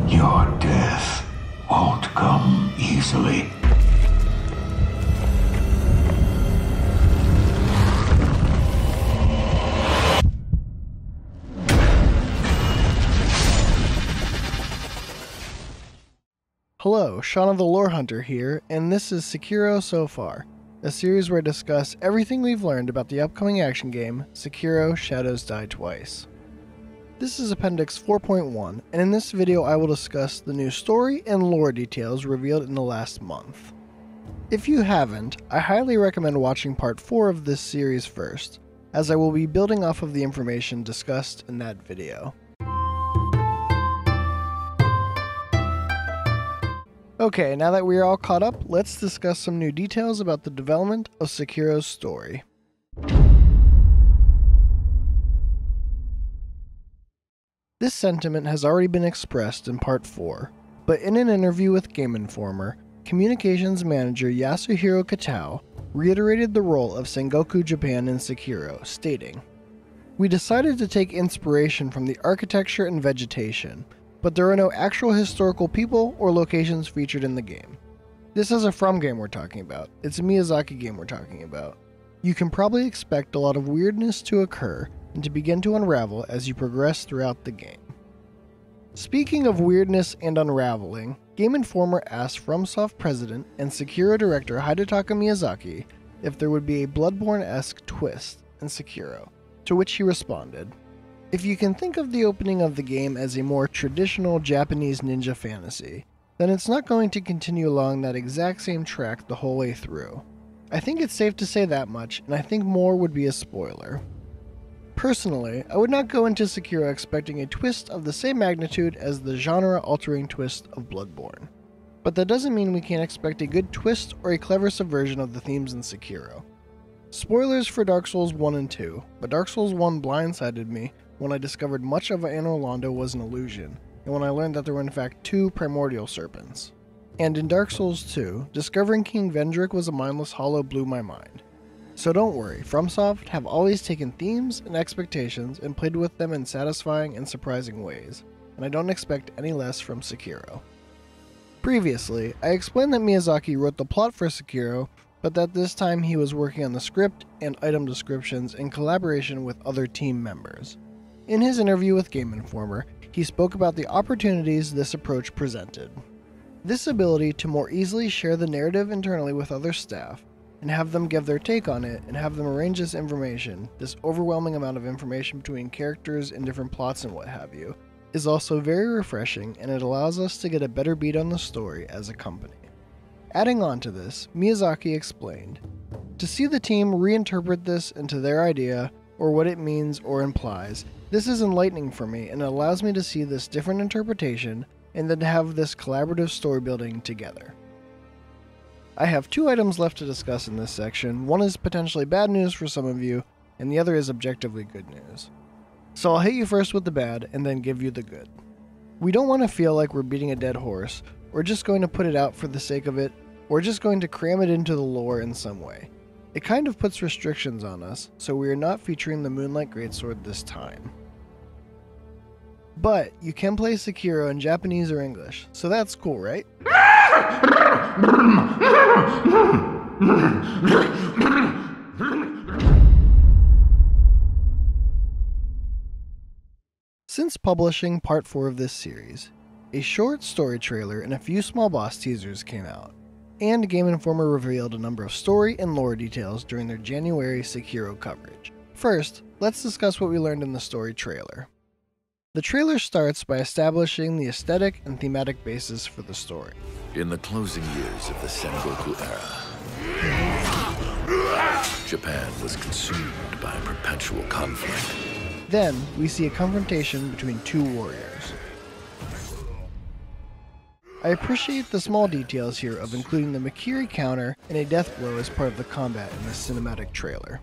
Your death won't come easily. Hello, Shaun of the Lore Hunter here, and this is Sekiro So Far, a series where I discuss everything we've learned about the upcoming action game, Sekiro Shadows Die Twice. This is Appendix 4.1, and in this video I will discuss the new story and lore details revealed in the last month. If you haven't, I highly recommend watching part 4 of this series first, as I will be building off of the information discussed in that video. Okay, now that we are all caught up, let's discuss some new details about the development of Sekiro's story. This sentiment has already been expressed in Part 4, but in an interview with Game Informer, communications manager Yasuhiro Kitao reiterated the role of Sengoku Japan in Sekiro, stating, "We decided to take inspiration from the architecture and vegetation, but there are no actual historical people or locations featured in the game. This is a From game we're talking about. It's a Miyazaki game we're talking about. You can probably expect a lot of weirdness to occur and to begin to unravel as you progress throughout the game." Speaking of weirdness and unraveling, Game Informer asked FromSoft president and Sekiro director Hidetaka Miyazaki if there would be a Bloodborne-esque twist in Sekiro, to which he responded, "If you can think of the opening of the game as a more traditional Japanese ninja fantasy, then it's not going to continue along that exact same track the whole way through. I think it's safe to say that much, and I think more would be a spoiler. Personally, I would not go into Sekiro expecting a twist of the same magnitude as the genre-altering twist of Bloodborne. But that doesn't mean we can't expect a good twist or a clever subversion of the themes in Sekiro. Spoilers for Dark Souls 1 and 2, but Dark Souls 1 blindsided me when I discovered much of Anor Londo was an illusion, and when I learned that there were in fact 2 primordial serpents. And in Dark Souls 2, discovering King Vendrick was a mindless hollow blew my mind. So don't worry, FromSoft have always taken themes and expectations and played with them in satisfying and surprising ways, and I don't expect any less from Sekiro. Previously, I explained that Miyazaki wrote the plot for Sekiro, but that this time he was working on the script and item descriptions in collaboration with other team members. In his interview with Game Informer, he spoke about the opportunities this approach presented. This ability to more easily share the narrative internally with other staff, and have them give their take on it, and have them arrange this information, this overwhelming amount of information between characters and different plots and what have you, is also very refreshing, and it allows us to get a better beat on the story as a company. Adding on to this, Miyazaki explained, "To see the team reinterpret this into their idea, or what it means or implies, this is enlightening for me, and it allows me to see this different interpretation, and then to have this collaborative story building together." I have 2 items left to discuss in this section. One is potentially bad news for some of you, and the other is objectively good news. So I'll hit you first with the bad, and then give you the good. We don't want to feel like we're beating a dead horse, or just going to put it out for the sake of it, or just going to cram it into the lore in some way. It kind of puts restrictions on us, so we are not featuring the Moonlight Greatsword this time. But you can play Sekiro in Japanese or English, so that's cool, right? Since publishing Part 4 of this series, a short story trailer and a few small boss teasers came out, and Game Informer revealed a number of story and lore details during their January Sekiro coverage. First, let's discuss what we learned in the story trailer. The trailer starts by establishing the aesthetic and thematic basis for the story. In the closing years of the Sengoku era, Japan was consumed by perpetual conflict. Then, we see a confrontation between 2 warriors. I appreciate the small details here of including the Makiri counter and a death blow as part of the combat in this cinematic trailer.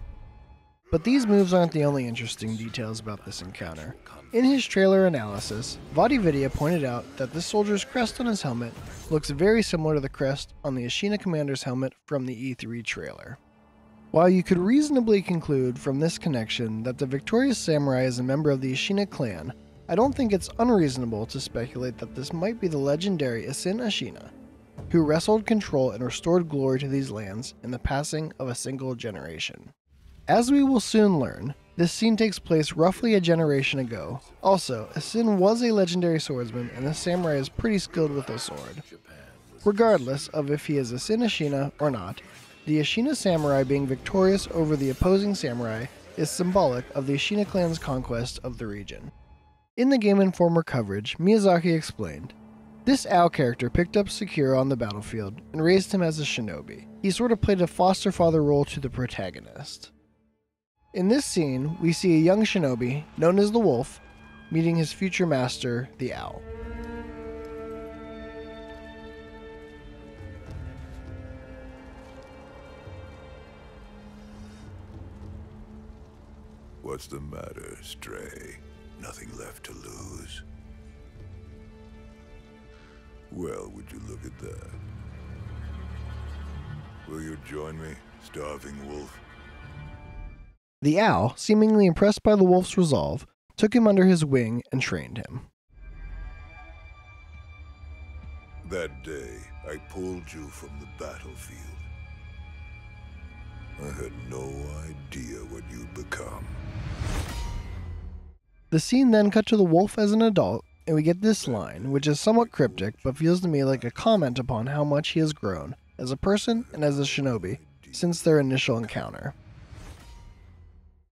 But these moves aren't the only interesting details about this encounter. In his trailer analysis, VaatiVidya pointed out that this soldier's crest on his helmet looks very similar to the crest on the Ashina commander's helmet from the E3 trailer. While you could reasonably conclude from this connection that the victorious samurai is a member of the Ashina clan, I don't think it's unreasonable to speculate that this might be the legendary Asin Ashina, who wrestled control and restored glory to these lands in the passing of a single generation. As we will soon learn, this scene takes place roughly a generation ago. Also, Asin was a legendary swordsman, and the samurai is pretty skilled with a sword. Regardless of if he is Asin Ashina or not, the Ashina samurai being victorious over the opposing samurai is symbolic of the Ashina clan's conquest of the region. In the Game Informer coverage, Miyazaki explained, "This Ao character picked up Sekiro on the battlefield and raised him as a shinobi. He sort of played a foster father role to the protagonist." In this scene, we see a young shinobi, known as the Wolf, meeting his future master, the Owl. What's the matter, Stray? Nothing left to lose? Well, would you look at that? Will you join me, starving wolf? The Owl, seemingly impressed by the wolf's resolve, took him under his wing and trained him. That day, I pulled you from the battlefield. I had no idea what you'd become. The scene then cut to the wolf as an adult, and we get this line, which is somewhat cryptic, but feels to me like a comment upon how much he has grown, as a person and as a shinobi, since their initial encounter.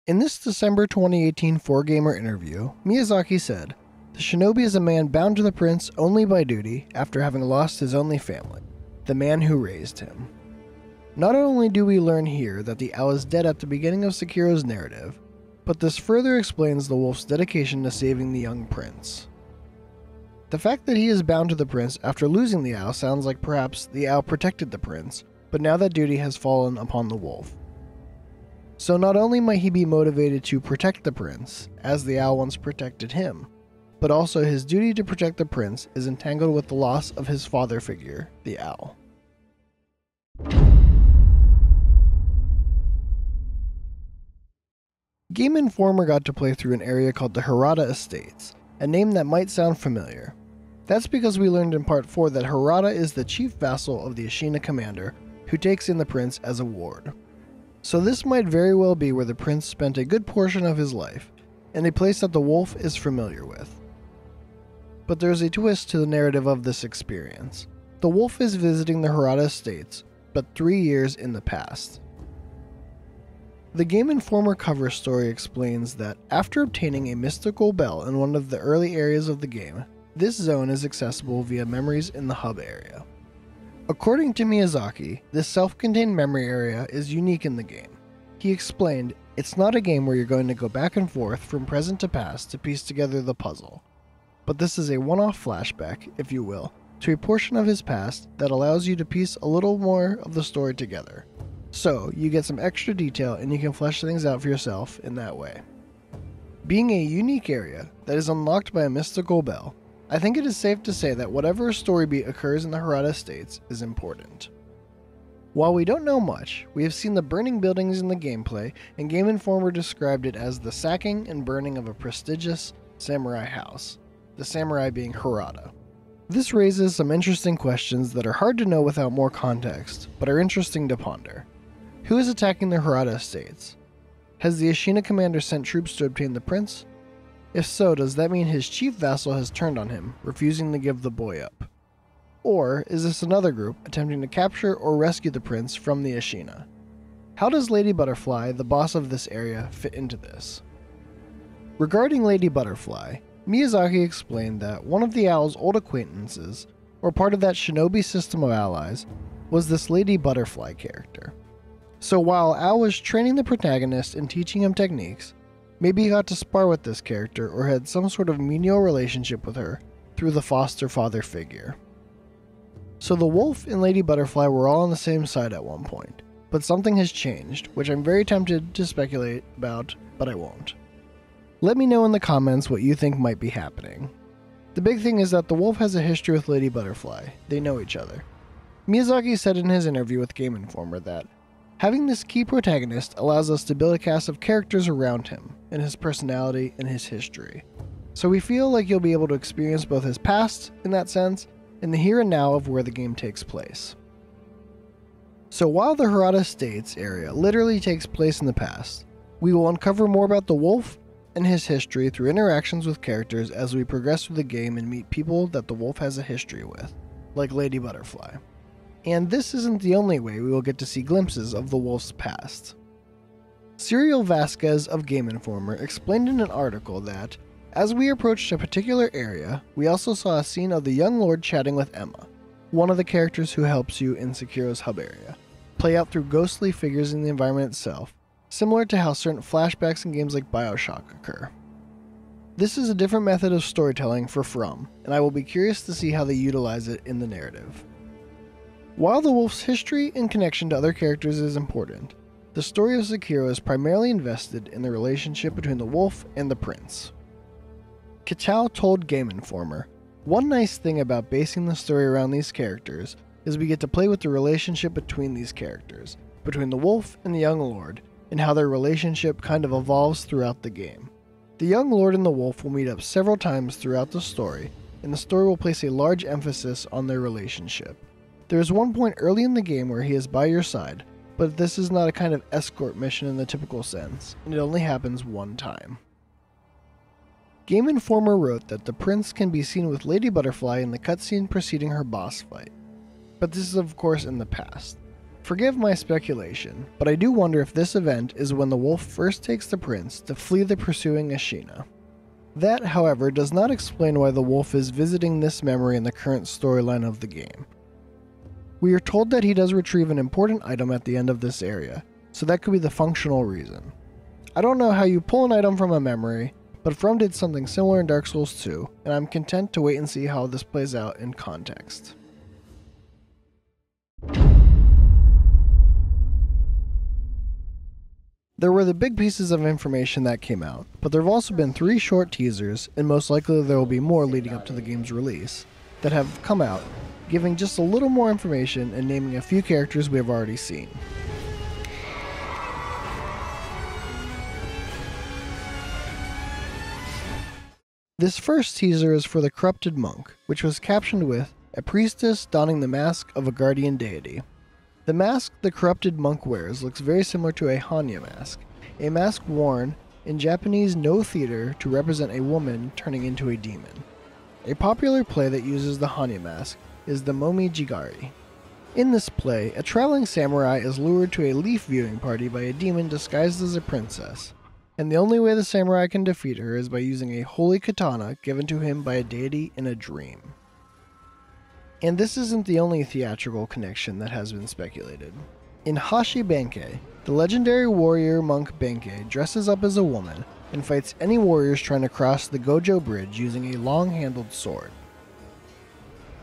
In this December 2018 4Gamer interview, Miyazaki said, "The shinobi is a man bound to the prince only by duty after having lost his only family, the man who raised him." Not only do we learn here that the owl is dead at the beginning of Sekiro's narrative, but this further explains the wolf's dedication to saving the young prince. The fact that he is bound to the prince after losing the owl sounds like perhaps the owl protected the prince, but now that duty has fallen upon the wolf. So not only might he be motivated to protect the prince, as the owl once protected him, but also his duty to protect the prince is entangled with the loss of his father figure, the owl. Game Informer got to play through an area called the Harada Estates, a name that might sound familiar. That's because we learned in Part 4 that Harada is the chief vassal of the Ashina commander, who takes in the prince as a ward. So this might very well be where the prince spent a good portion of his life, and a place that the wolf is familiar with. But there's a twist to the narrative of this experience. The wolf is visiting the Harada Estates, but 3 years in the past. The Game Informer cover story explains that after obtaining a mystical bell in one of the early areas of the game, this zone is accessible via memories in the hub area. According to Miyazaki, this self-contained memory area is unique in the game. He explained, "It's not a game where you're going to go back and forth from present to past to piece together the puzzle. But this is a one-off flashback, if you will, to a portion of his past that allows you to piece a little more of the story together. So, you get some extra detail and you can flesh things out for yourself in that way." Being a unique area that is unlocked by a mystical bell, I think it is safe to say that whatever story beat occurs in the Harada Estates is important. While we don't know much, we have seen the burning buildings in the gameplay, and Game Informer described it as the sacking and burning of a prestigious samurai house, the samurai being Harada. This raises some interesting questions that are hard to know without more context, but are interesting to ponder. Who is attacking the Harada Estates? Has the Ashina commander sent troops to obtain the prince? If so, does that mean his chief vassal has turned on him, refusing to give the boy up? Or is this another group attempting to capture or rescue the prince from the Ashina? How does Lady Butterfly, the boss of this area, fit into this? Regarding Lady Butterfly, Miyazaki explained that one of the owl's old acquaintances, or part of that shinobi system of allies, was this Lady Butterfly character. So while Owl was training the protagonist and teaching him techniques, maybe he got to spar with this character or had some sort of menial relationship with her through the foster father figure. So the wolf and Lady Butterfly were all on the same side at one point, but something has changed, which I'm very tempted to speculate about, but I won't. Let me know in the comments what you think might be happening. The big thing is that the wolf has a history with Lady Butterfly. They know each other. Miyazaki said in his interview with Game Informer that having this key protagonist allows us to build a cast of characters around him, and his personality and his history. So we feel like you'll be able to experience both his past, in that sense, and the here and now of where the game takes place. So while the Harada States area literally takes place in the past, we will uncover more about the wolf and his history through interactions with characters as we progress through the game and meet people that the wolf has a history with, like Lady Butterfly. And this isn't the only way we will get to see glimpses of the wolf's past. Cyril Vasquez of Game Informer explained in an article that, as we approached a particular area, we also saw a scene of the young lord chatting with Emma, one of the characters who helps you in Sekiro's hub area, play out through ghostly figures in the environment itself, similar to how certain flashbacks in games like BioShock occur. This is a different method of storytelling for From, and I will be curious to see how they utilize it in the narrative. While the wolf's history and connection to other characters is important, the story of Sekiro is primarily invested in the relationship between the wolf and the prince. Kitao told Game Informer, "One nice thing about basing the story around these characters is we get to play with the relationship between these characters, between the wolf and the young lord, and how their relationship kind of evolves throughout the game. The young lord and the wolf will meet up several times throughout the story, and the story will place a large emphasis on their relationship. There is one point early in the game where he is by your side, but this is not a kind of escort mission in the typical sense, and it only happens one time." Game Informer wrote that the prince can be seen with Lady Butterfly in the cutscene preceding her boss fight, but this is of course in the past. Forgive my speculation, but I do wonder if this event is when the wolf first takes the prince to flee the pursuing Ashina. That, however, does not explain why the wolf is visiting this memory in the current storyline of the game. We are told that he does retrieve an important item at the end of this area, so that could be the functional reason. I don't know how you pull an item from a memory, but From did something similar in Dark Souls 2, and I'm content to wait and see how this plays out in context. There were the big pieces of information that came out, but there have also been 3 short teasers, and most likely there will be more leading up to the game's release, that have come out, giving just a little more information and naming a few characters we have already seen. This first teaser is for the Corrupted Monk, which was captioned with, "A priestess donning the mask of a guardian deity." The mask the Corrupted Monk wears looks very similar to a Hanya mask, a mask worn in Japanese no theater to represent a woman turning into a demon. A popular play that uses the Hanya mask is the Momi Jigari. In this play, a traveling samurai is lured to a leaf viewing party by a demon disguised as a princess, and the only way the samurai can defeat her is by using a holy katana given to him by a deity in a dream. And this isn't the only theatrical connection that has been speculated. In Hashi Benkei, the legendary warrior monk Benkei dresses up as a woman and fights any warriors trying to cross the Gojo Bridge using a long-handled sword.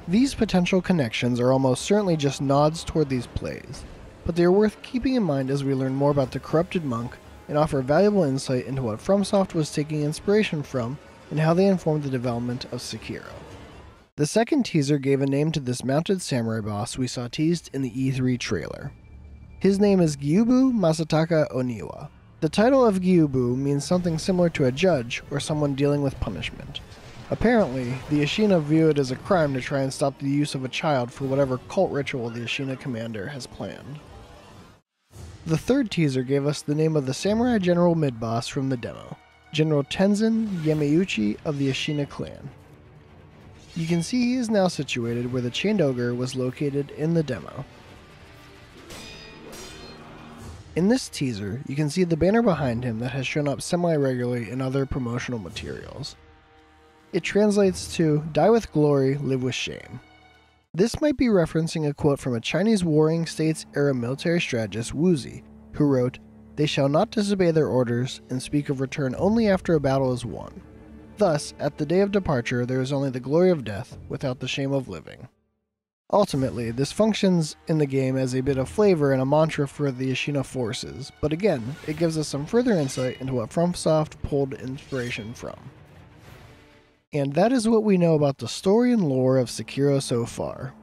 These potential connections are almost certainly just nods toward these plays, but they are worth keeping in mind as we learn more about the Corrupted Monk and offer valuable insight into what Fromsoft was taking inspiration from and how they informed the development of Sekiro. The second teaser gave a name to this mounted samurai boss we saw teased in the E3 trailer. His name is Gyubu Masataka Oniwa. The title of Gyubu means something similar to a judge or someone dealing with punishment. Apparently, the Ashina view it as a crime to try and stop the use of a child for whatever cult ritual the Ashina commander has planned. The third teaser gave us the name of the samurai general mid-boss from the demo, General Tenzin Yamauchi of the Ashina clan. You can see he is now situated where the Chained Ogre was located in the demo. In this teaser, you can see the banner behind him that has shown up semi-regularly in other promotional materials. It translates to, "Die with glory, live with shame." This might be referencing a quote from a Chinese Warring States-era military strategist Wuzi, who wrote, "They shall not disobey their orders, and speak of return only after a battle is won. Thus, at the day of departure, there is only the glory of death, without the shame of living." Ultimately, this functions in the game as a bit of flavor and a mantra for the Ashina forces, but again, it gives us some further insight into what FromSoft pulled inspiration from. And that is what we know about the story and lore of Sekiro so far.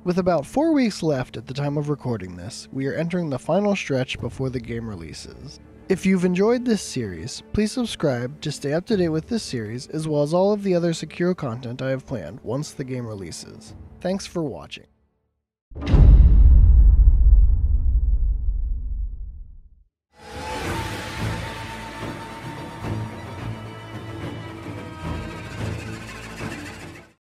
With about 4 weeks left at the time of recording this, we are entering the final stretch before the game releases. If you've enjoyed this series, please subscribe to stay up to date with this series as well as all of the other Sekiro content I have planned once the game releases. Thanks for watching.